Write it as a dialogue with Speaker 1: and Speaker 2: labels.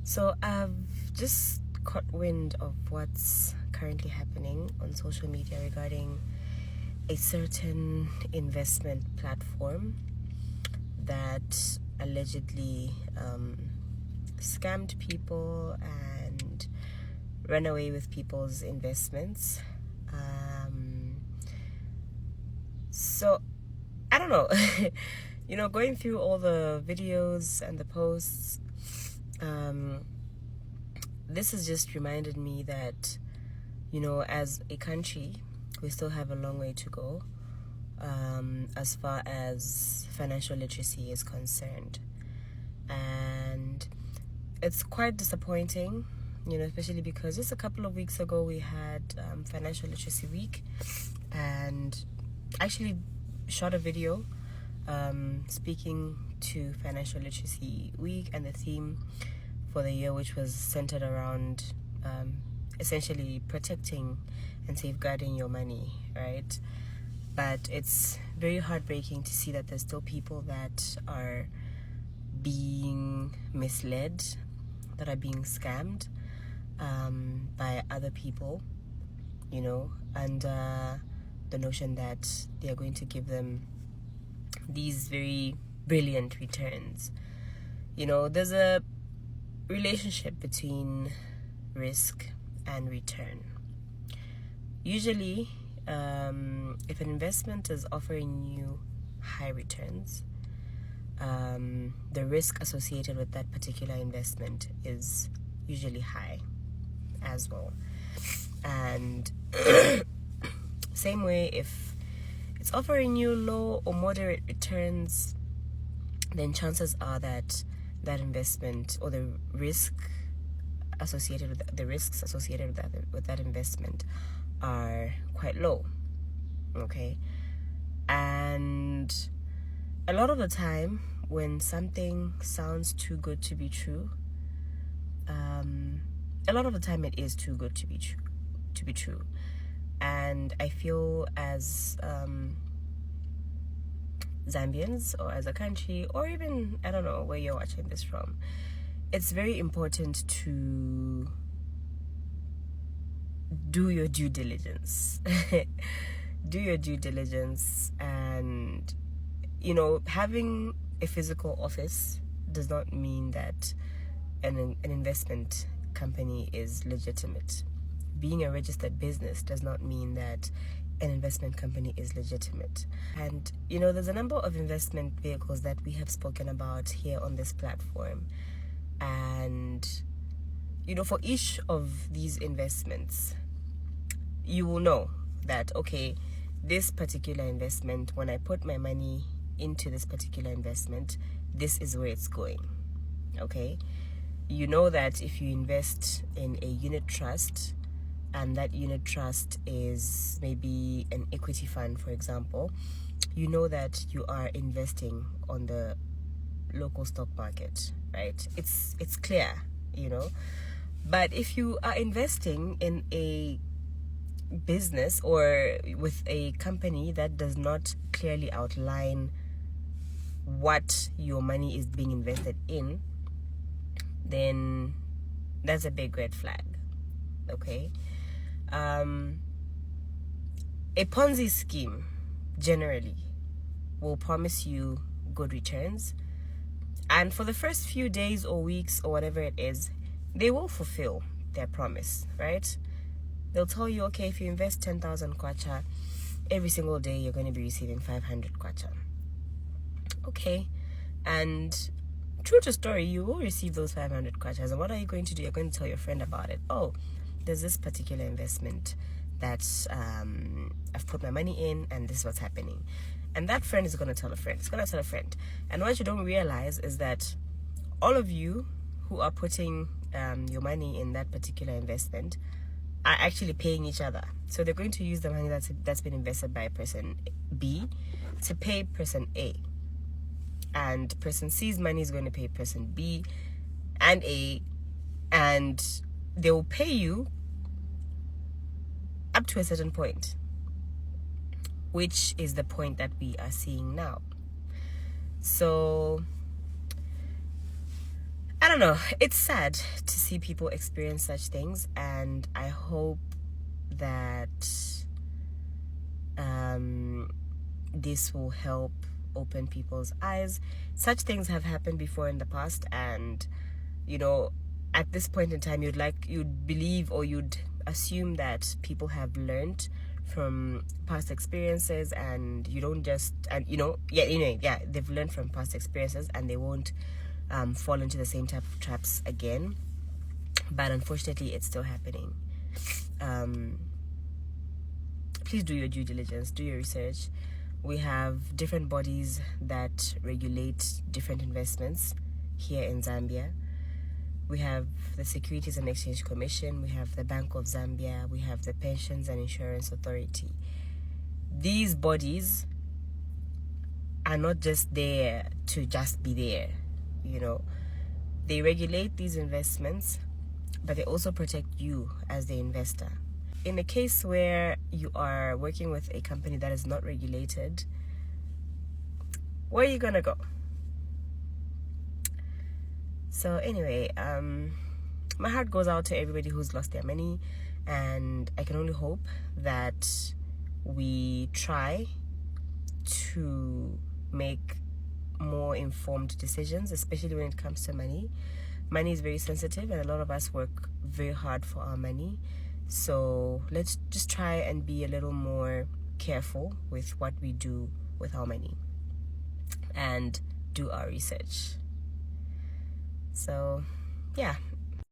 Speaker 1: So I've just caught wind of what's currently happening on social media regarding a certain investment platform that allegedly scammed people and ran away with people's investments. So I don't know. Going through all the videos and the posts, this has just reminded me that, as a country, we still have a long way to go as far as financial literacy is concerned. And it's quite disappointing, especially because just a couple of weeks ago we had Financial Literacy Week, and actually shot a video speaking to Financial Literacy Week and the theme for the year, which was centered around essentially protecting and safeguarding your money, right? But it's very heartbreaking to see that there's still people that are being misled, that are being scammed by other people, under the notion that they are going to give them these very brilliant returns. There's a relationship between risk and return. Usually, if an investment is offering you high returns, the risk associated with that particular investment is usually high as well. And same way, if it's offering you low or moderate returns, then chances are that that investment or the risks associated with that investment are quite low. Okay? And a lot of the time, when something sounds too good to be true, a lot of the time it is too good to be true. And I feel as Zambians, or as a country, or even, I don't know where you're watching this from, it's very important to do your due diligence. Do your due diligence. And having a physical office does not mean that an investment company is legitimate. Being a registered business does not mean that an investment company is legitimate. And there's a number of investment vehicles that we have spoken about here on this platform. And for each of these investments, you will know that, okay, this particular investment, when I put my money into this particular investment, this is where it's going. Okay? You know that if you invest in a unit trust, and that unit trust is maybe an equity fund, for example, you know that you are investing on the local stock market, right? It's clear, But if you are investing in a business or with a company that does not clearly outline what your money is being invested in, then that's a big red flag. Okay? A Ponzi scheme generally will promise you good returns, and for the first few days or weeks or whatever it is, they will fulfill their promise, right? They'll tell you, okay, if you invest 10,000 kwacha, every single day you're going to be receiving 500 kwacha. Okay, and true to story, you will receive those 500 kwachas, and what are you going to do? You're going to tell your friend about it. Oh, there's this particular investment that I've put my money in, and this is what's happening. And that friend is going to tell a friend. It's going to tell a friend. And what you don't realize is that all of you who are putting your money in that particular investment are actually paying each other. So they're going to use the money that's been invested by person B to pay person A. And person C's money is going to pay person B and A, and they will pay you up to a certain point, which is the point that we are seeing now. So don't know. It's sad to see people experience such things, and I hope that this will help open people's eyes. Such things have happened before in the past, and at this point in time, you'd believe, or you'd assume that people have learned from past experiences, and they've learned from past experiences, and they won't fall into the same type of traps again. But unfortunately, it's still happening. Please do your due diligence, do your research. We have different bodies that regulate different investments here in Zambia. We have the Securities and Exchange Commission, we have the Bank of Zambia, we have the Pensions and Insurance Authority. These bodies are not just there to just be there, They regulate these investments, but they also protect you as the investor. In a case where you are working with a company that is not regulated, where are you gonna go? So anyway, my heart goes out to everybody who's lost their money, and I can only hope that we try to make more informed decisions, especially when it comes to money. Money is very sensitive, and a lot of us work very hard for our money. So let's just try and be a little more careful with what we do with our money and do our research. So, yeah.